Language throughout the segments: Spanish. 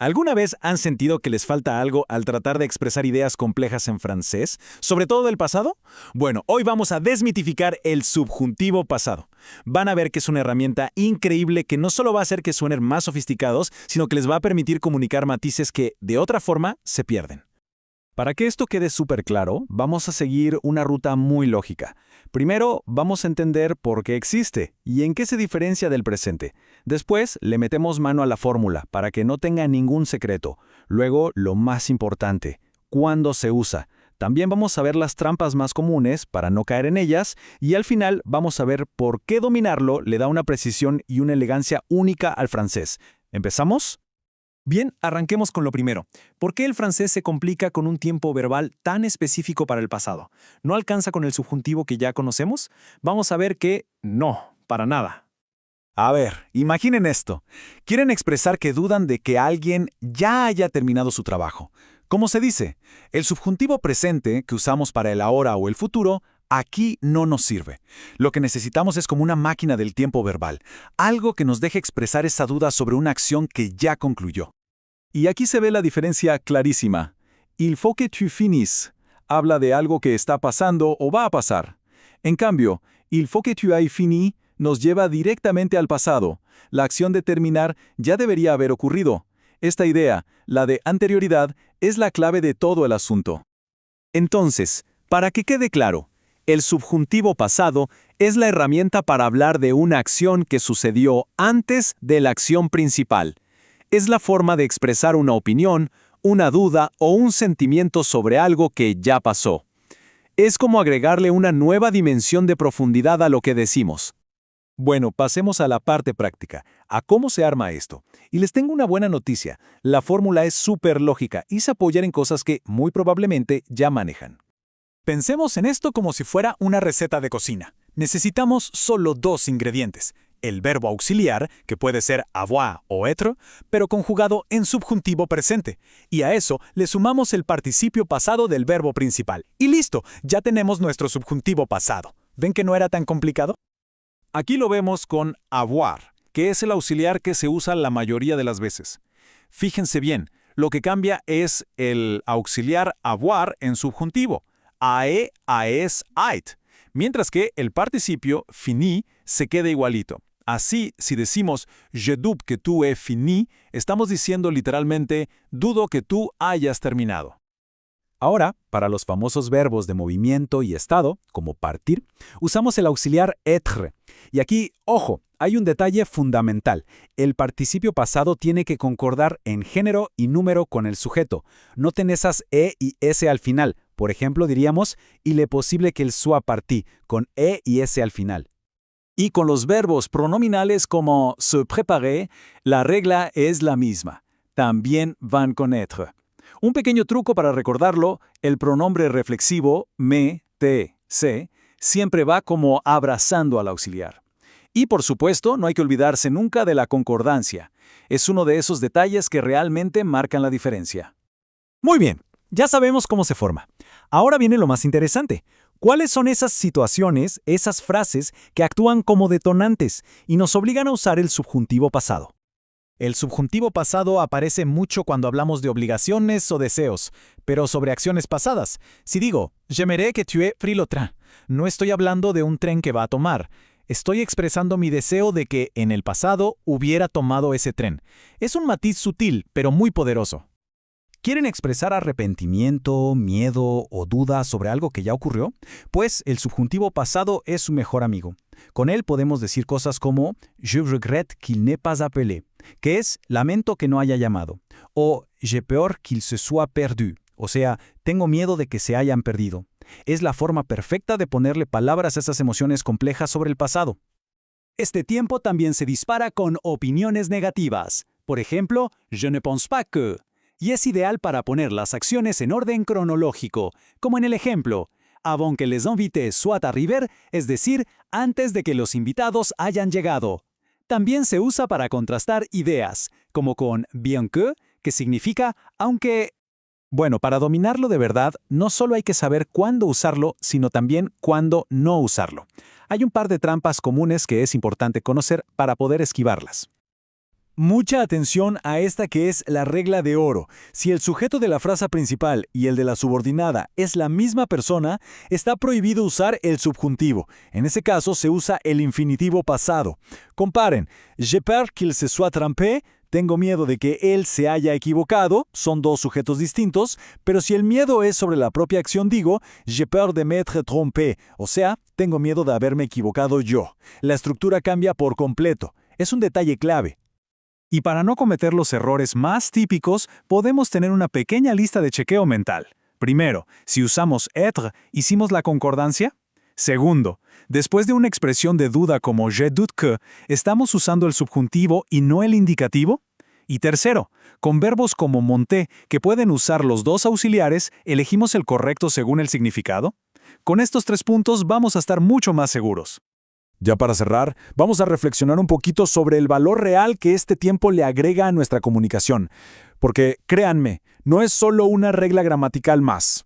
¿Alguna vez han sentido que les falta algo al tratar de expresar ideas complejas en francés, sobre todo del pasado? Bueno, hoy vamos a desmitificar el subjuntivo pasado. Van a ver que es una herramienta increíble que no solo va a hacer que suenen más sofisticados, sino que les va a permitir comunicar matices que, de otra forma, se pierden. Para que esto quede súper claro, vamos a seguir una ruta muy lógica. Primero, vamos a entender por qué existe y en qué se diferencia del presente. Después, le metemos mano a la fórmula para que no tenga ningún secreto. Luego, lo más importante, ¿cuándo se usa? También vamos a ver las trampas más comunes para no caer en ellas y al final vamos a ver por qué dominarlo le da una precisión y una elegancia única al francés. ¿Empezamos? Bien, arranquemos con lo primero. ¿Por qué el francés se complica con un tiempo verbal tan específico para el pasado? ¿No alcanza con el subjuntivo que ya conocemos? Vamos a ver que no, para nada. A ver, imaginen esto. Quieren expresar que dudan de que alguien ya haya terminado su trabajo. ¿Cómo se dice? El subjuntivo presente, que usamos para el ahora o el futuro, aquí no nos sirve. Lo que necesitamos es como una máquina del tiempo verbal, algo que nos deje expresar esa duda sobre una acción que ya concluyó. Y aquí se ve la diferencia clarísima. Il faut que tu finisses habla de algo que está pasando o va a pasar. En cambio, il faut que tu ailles fini nos lleva directamente al pasado. La acción de terminar ya debería haber ocurrido. Esta idea, la de anterioridad, es la clave de todo el asunto. Entonces, para que quede claro, el subjuntivo pasado es la herramienta para hablar de una acción que sucedió antes de la acción principal. Es la forma de expresar una opinión, una duda o un sentimiento sobre algo que ya pasó. Es como agregarle una nueva dimensión de profundidad a lo que decimos. Bueno, pasemos a la parte práctica, a cómo se arma esto. Y les tengo una buena noticia, la fórmula es súper lógica y se apoya en cosas que muy probablemente ya manejan. Pensemos en esto como si fuera una receta de cocina. Necesitamos solo dos ingredientes. El verbo auxiliar, que puede ser avoir o être, pero conjugado en subjuntivo presente. Y a eso le sumamos el participio pasado del verbo principal. Y listo, ya tenemos nuestro subjuntivo pasado. ¿Ven que no era tan complicado? Aquí lo vemos con avoir, que es el auxiliar que se usa la mayoría de las veces. Fíjense bien, lo que cambia es el auxiliar avoir en subjuntivo. Ae, aes, ait. Mientras que el participio fini se queda igualito. Así, si decimos je doute que tu aies fini, estamos diciendo literalmente dudo que tú hayas terminado. Ahora, para los famosos verbos de movimiento y estado, como partir, usamos el auxiliar être. Y aquí, ojo, hay un detalle fundamental. El participio pasado tiene que concordar en género y número con el sujeto. Noten esas e y s al final. Por ejemplo, diríamos il est possible qu'elle soit partie, con e y s al final. Y con los verbos pronominales como se préparer, la regla es la misma. También van con être. Un pequeño truco para recordarlo, el pronombre reflexivo me, te, se, siempre va como abrazando al auxiliar. Y por supuesto, no hay que olvidarse nunca de la concordancia. Es uno de esos detalles que realmente marcan la diferencia. Muy bien, ya sabemos cómo se forma. Ahora viene lo más interesante. ¿Cuáles son esas situaciones, esas frases que actúan como detonantes y nos obligan a usar el subjuntivo pasado? El subjuntivo pasado aparece mucho cuando hablamos de obligaciones o deseos, pero sobre acciones pasadas. Si digo, j'aimerais que tu aies pris le train, no estoy hablando de un tren que va a tomar. Estoy expresando mi deseo de que en el pasado hubiera tomado ese tren. Es un matiz sutil, pero muy poderoso. ¿Quieren expresar arrepentimiento, miedo o duda sobre algo que ya ocurrió? Pues el subjuntivo pasado es su mejor amigo. Con él podemos decir cosas como je regrette qu'il n'ait pas appelé, que es lamento que no haya llamado, o j'ai peur qu'il se soit perdu, o sea, tengo miedo de que se hayan perdido. Es la forma perfecta de ponerle palabras a esas emociones complejas sobre el pasado. Este tiempo también se dispara con opiniones negativas. Por ejemplo, je ne pense pas que. Y es ideal para poner las acciones en orden cronológico, como en el ejemplo, avant que les invités soient arrivés, es decir, antes de que los invitados hayan llegado. También se usa para contrastar ideas, como con bien que significa aunque. Bueno, para dominarlo de verdad, no solo hay que saber cuándo usarlo, sino también cuándo no usarlo. Hay un par de trampas comunes que es importante conocer para poder esquivarlas. Mucha atención a esta que es la regla de oro. Si el sujeto de la frase principal y el de la subordinada es la misma persona, está prohibido usar el subjuntivo. En ese caso se usa el infinitivo pasado. Comparen. J'ai peur qu'il se soit trompé. Tengo miedo de que él se haya equivocado. Son dos sujetos distintos. Pero si el miedo es sobre la propia acción, digo j'ai peur de m'être trompé. O sea, tengo miedo de haberme equivocado yo. La estructura cambia por completo. Es un detalle clave. Y para no cometer los errores más típicos, podemos tener una pequeña lista de chequeo mental. Primero, si usamos être, ¿hicimos la concordancia? Segundo, después de una expresión de duda como je doute que, ¿estamos usando el subjuntivo y no el indicativo? Y tercero, con verbos como monter, que pueden usar los dos auxiliares, ¿elegimos el correcto según el significado? Con estos 3 puntos vamos a estar mucho más seguros. Ya para cerrar, vamos a reflexionar un poquito sobre el valor real que este tiempo le agrega a nuestra comunicación. Porque, créanme, no es solo una regla gramatical más.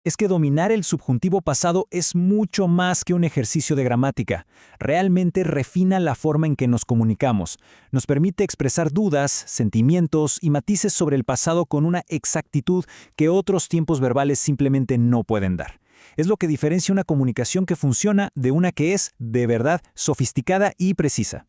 Es que dominar el subjuntivo pasado es mucho más que un ejercicio de gramática. Realmente refina la forma en que nos comunicamos. Nos permite expresar dudas, sentimientos y matices sobre el pasado con una exactitud que otros tiempos verbales simplemente no pueden dar. Es lo que diferencia una comunicación que funciona de una que es, de verdad, sofisticada y precisa.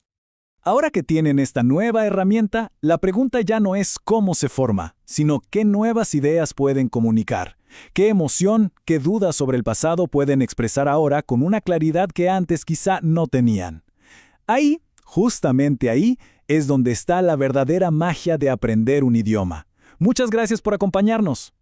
Ahora que tienen esta nueva herramienta, la pregunta ya no es cómo se forma, sino qué nuevas ideas pueden comunicar, qué emoción, qué dudas sobre el pasado pueden expresar ahora con una claridad que antes quizá no tenían. Ahí, justamente ahí, es donde está la verdadera magia de aprender un idioma. Muchas gracias por acompañarnos.